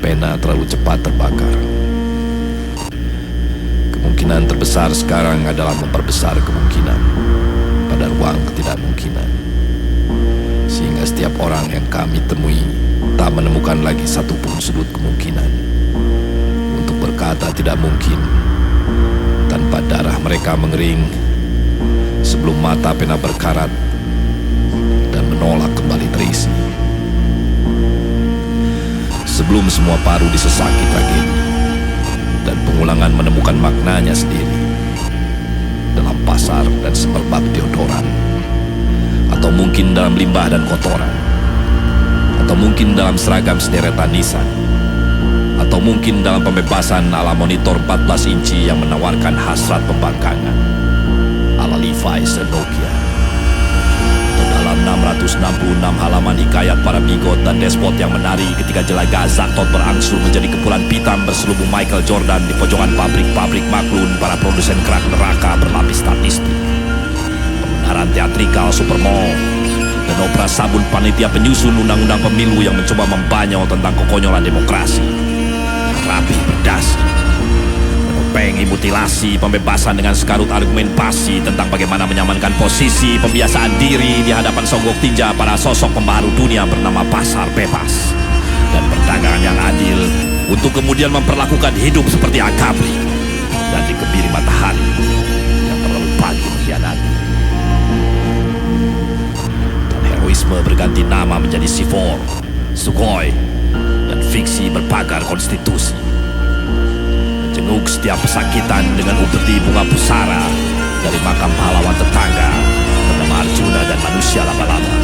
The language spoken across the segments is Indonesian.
pena terlalu cepat terbakar. Kemungkinan terbesar sekarang adalah memperbesar kemungkinan pada ruang ketidakmungkinan, sehingga setiap orang yang kami temui tak menemukan lagi satupun sudut kemungkinan untuk berkata tidak mungkin tanpa darah mereka mengering sebelum mata pena berkarat dan menolak kembali terisi. Sebelum semua paru disesaki tragedi dan pengulangan menemukan maknanya sendiri dalam pasar dan semerbak deodoran, atau mungkin dalam limbah dan kotoran, atau mungkin dalam seragam sederetan nisan, atau mungkin dalam pembebasan ala monitor 14 inci yang menawarkan hasrat pembangkangan ala Levi's dan Nokia, atau dalam 666 halaman hikayat para bigot dan despot yang menari ketika jelaga Zatot berangsur menjadi kepulan pitam berselubung Michael Jordan di pojokan pabrik-pabrik maklun para produsen kerak neraka berlapis statistik, pembenaran teatrikal Supermall, dan opera sabun panitia penyusun undang-undang pemilu yang mencoba membanyol tentang kekonyolan demokrasi yang rapi berdasi, penopeng mutilasi pembebasan dengan sekarut argumentasi tentang bagaimana menyamankan posisi pembiasaan diri di hadapan songgok tinja para sosok pembaharu dunia bernama pasar bebas dan perdagangan yang adil, untuk kemudian memperlakukan hidup seperti akabri dan dikebiri matahari yang terlalu pagi mengkhianati. Heroisme berganti nama menjadi C4, Sukhoi, dan fiksi berpagar konstitusi. Menjenguk setiap pesakitan dengan upeti bunga pusara dari makam pahlawan tetangga bernama Arjuna dan manusia laba-laba.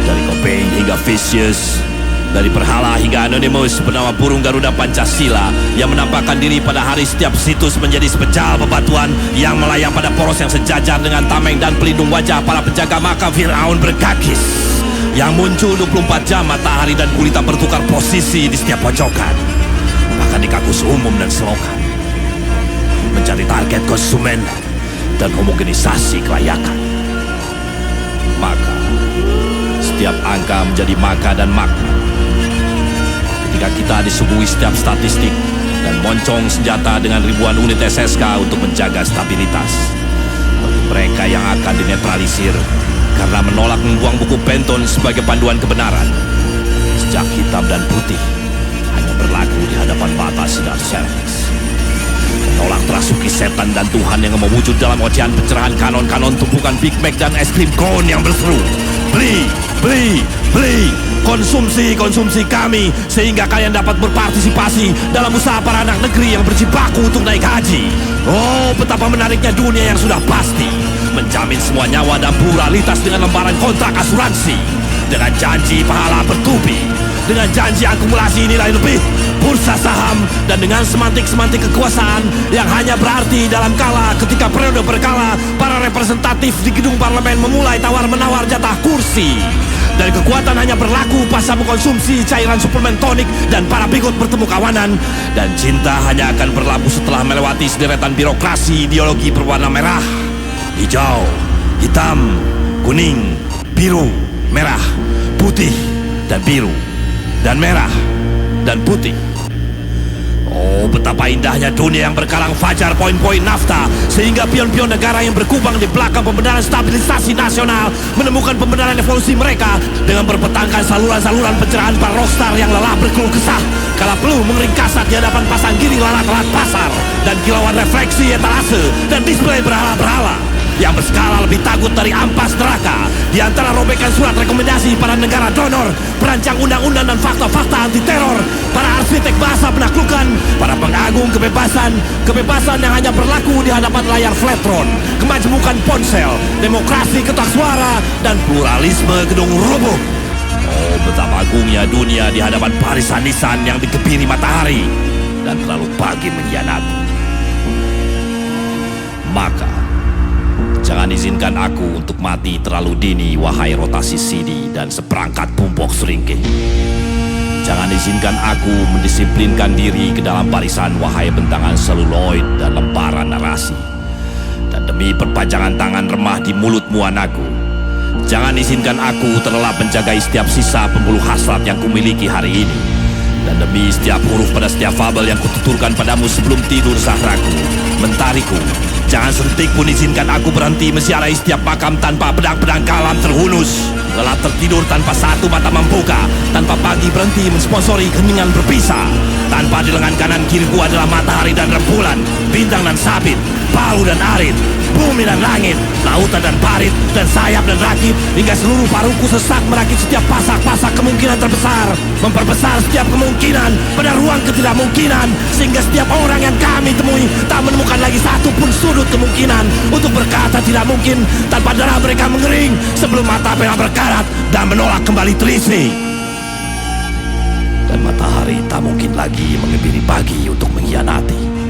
Dari Cobain hingga Vicious, dari Berhala hingga Anonymous bernama burung Garuda Pancasila yang menampakkan diri pada hari setiap situs menjadi spesial bebatuan yang melayang pada poros yang sejajar dengan tameng dan pelindung wajah para penjaga makam Fir'aun berkakis yang muncul 24 jam matahari dan gurita bertukar posisi di setiap pojokan, bahkan di kakus umum dan selokan, mencari target konsumen dan homogenisasi kelayakan. Maka setiap angka menjadi maka dan makna ketika kita disuguhi setiap statistik dan moncong senjata dengan ribuan unit SSK untuk menjaga stabilitas. Bagi mereka yang akan dinetralisir karena menolak membuang buku Penton sebagai panduan kebenaran, sejak hitam dan putih hanya berlaku di hadapan mata sinar servis. Menolak terasuki setan dan Tuhan yang mewujud dalam ocehan pencerahan kanon-kanon tumpukan Big Mac dan es krim cone yang berseru, beli, beli, beli, konsumsi, konsumsi kami, sehingga kalian dapat berpartisipasi dalam usaha para anak negeri yang berjibaku untuk naik haji. Oh, betapa menariknya dunia yang sudah pasti menjamin semua nyawa dan pluralitas dengan lembaran kontrak asuransi, dengan janji pahala bertubi, dengan janji akumulasi nilai lebih, bursa saham, dan dengan semantik-semantik kekuasaan yang hanya berarti dalam kala ketika periode berkala para representatif di gedung parlemen memulai tawar-menawar jatah kursi. Dan kekuatan hanya berlaku pasca mengkonsumsi cairan suplemen tonik dan para bigot bertemu kawanan. Dan cinta hanya akan berlabuh setelah melewati sederetan birokrasi ideologi berwarna merah, hijau, hitam, kuning, biru, merah, putih, dan biru, dan merah, dan putih. Oh, betapa indahnya dunia yang berkalang fajar poin-poin nafta, sehingga pion-pion negara yang berkubang di belakang pembenaran stabilisasi nasional menemukan pembenaran evolusi mereka dengan berpetangkan saluran-saluran pencerahan para rockstar yang lelah berkeluh kesah kala perlu mengering kasat di hadapan pasang giring lalat-lalat pasar dan kilauan refleksi etalase dan display berhala-berhala yang berskala lebih takut dari ampas neraka. Di antara robekan surat rekomendasi para negara donor, perancang undang-undang dan fakta-fakta anti teror, para arsitek bahasa penaklukan, para pengagung kebebasan, kebebasan yang hanya berlaku di hadapan layar flatron, kemajemukan ponsel, demokrasi ketak suara, dan pluralisme gedung rubuh. Oh, betapa agungnya dunia di hadapan barisan nisan yang dikebiri matahari dan terlalu pagi mengkhianati. Maka jangan izinkan aku untuk mati terlalu dini, wahai rotasi CD dan seperangkat bumbok seringkih. Jangan izinkan aku mendisiplinkan diri ke dalam barisan, wahai bentangan seluloid dan lembaran narasi. Dan demi perpanjangan tangan remah di mulutmu anakku, jangan izinkan aku terlelap menjaga setiap sisa pembuluh hasrat yang kumiliki hari ini. Dan demi setiap huruf pada setiap fabel yang kututurkan padamu sebelum tidur Zahraku, mentariku, jangan sedetik pun izinkan aku berhenti mesiarai setiap makam tanpa pedang-pedang kalam terhunus. Lelah tertidur tanpa satu mata membuka, tanpa pagi berhenti mensponsori keningan berpisah. Tanpa di lengan kanan kiriku adalah matahari dan rembulan, bintang dan sabit, palu dan arit, bumi dan langit, lautan dan parit, dan sayap dan rakit, hingga seluruh paruhku sesak merakit setiap pasak-pasak kemungkinan terbesar, memperbesar setiap kemungkinan pada ruang ketidakmungkinan, sehingga setiap orang yang kami temui tak menemukan lagi satu pun sudut kemungkinan untuk berkata tidak mungkin, tanpa darah mereka mengering sebelum mata pena berkarat dan menolak kembali terisi. Dan matahari tak mungkin lagi mengebiri pagi untuk mengkhianati.